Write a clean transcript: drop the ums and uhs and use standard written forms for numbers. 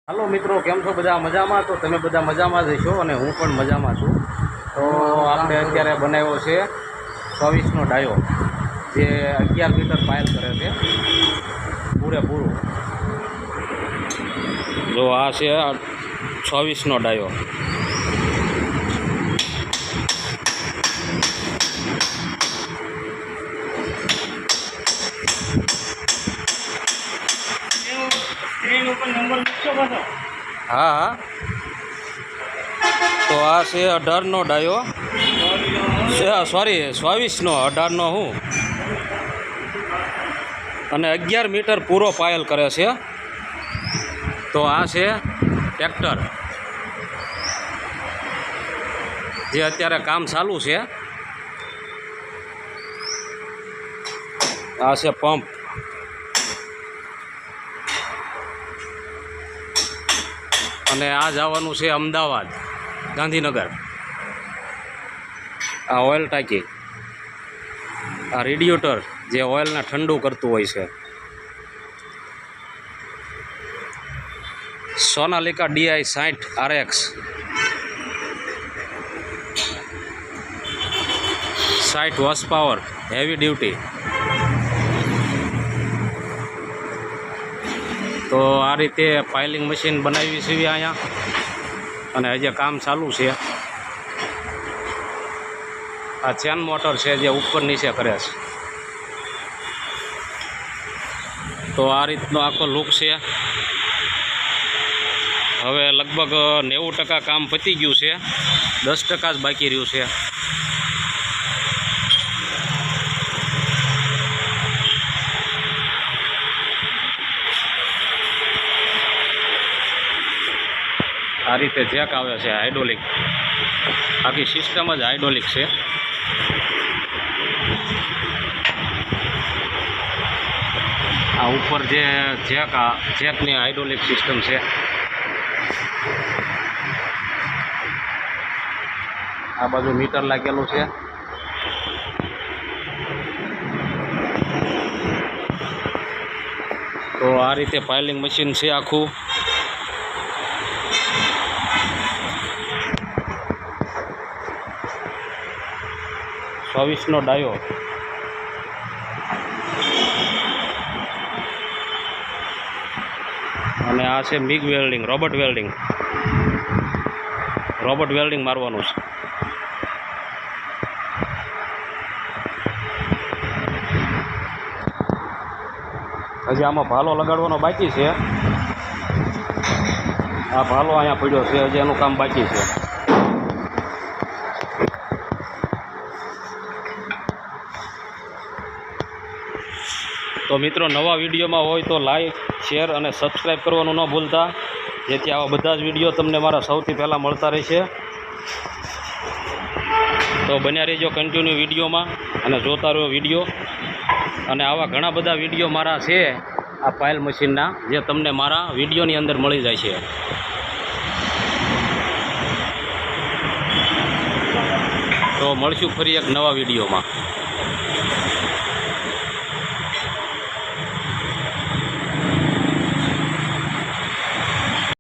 હાલો મિત્રો, કેમ છો? બધા મજામાં? તો તમે બધા મજામાં જ હશો અને હું પણ મજામાં છું. તો આપણે અત્યારે બનાવ્યો છે 24નો ડાયો, જે 11 મીટર પાયલ કરે છે પૂરેપૂરું. જો આ છે 24નો ડાયો. હા હા, તો આ છે 18નો ડાયો, સોરી 24નો, 18નો હું, અને 11 મીટર પૂરો પાયલ કરે છે. તો આ છે ટ્રેક્ટર, જે અત્યારે કામ ચાલુ છે. આ છે પંપ, અને આ જવાનું છે અમદાવાદ, ગાંધીનગર. આ ઓઇલ ટાંકી, આ રેડિએટર જે ઓઇલને ઠંડુ કરતું હોય છે. Sonalika DI 60 RX 60 horse power, heavy duty. તો આ રીતે પાઇલિંગ મશીન બનાવી છે અહીંયા, અને હજી કામ ચાલુ છે. આ ચેન મોટર છે જે ઉપર નીચે કરે છે. તો આ રીતનો આખો લુક છે. હવે લગભગ 90% કામ પતી ગયું છે, 10% જ બાકી રહ્યું છે. આ રીતે જેક આવે છે, હાઇડ્રોલિક. આખી સિસ્ટમ જ હાઇડ્રોલિક છે. આ ઉપર જે જેકની હાઇડ્રોલિક સિસ્ટમ છે. આ બાજુ મીટર લાગેલું છે. તો આ રીતે પાઇલિંગ મશીન છે આખું. નો ડાયો, અને આ છે મિગ વેલ્ડિંગ, રોબોટ વેલ્ડિંગ મારવાનું છે. હજી આમાં ભાલો લગાડવાનો બાકી છે. આ ભાલો અહીંયા પડ્યો છે, હજી એનું કામ બાકી છે. તો મિત્રો, નવા વિડીયોમાં હોય તો લાઈક, શેર અને સબસ્ક્રાઈબ કરવાનું ન ભૂલતા, જેથી આવા બધા જ વિડીયો તમને મારા સૌથી પહેલાં મળતા રહેશે. તો બન્યા રહેજો કન્ટિન્યુ વિડીયોમાં અને જોતા રહ્યો વિડીયો. અને આવા ઘણા બધા વિડીયો મારા છે આ પાયલ મશીનના, જે તમને મારા વિડીયોની અંદર મળી જાય છે. તો મળશું ફરી એક નવા વિડીયોમાં.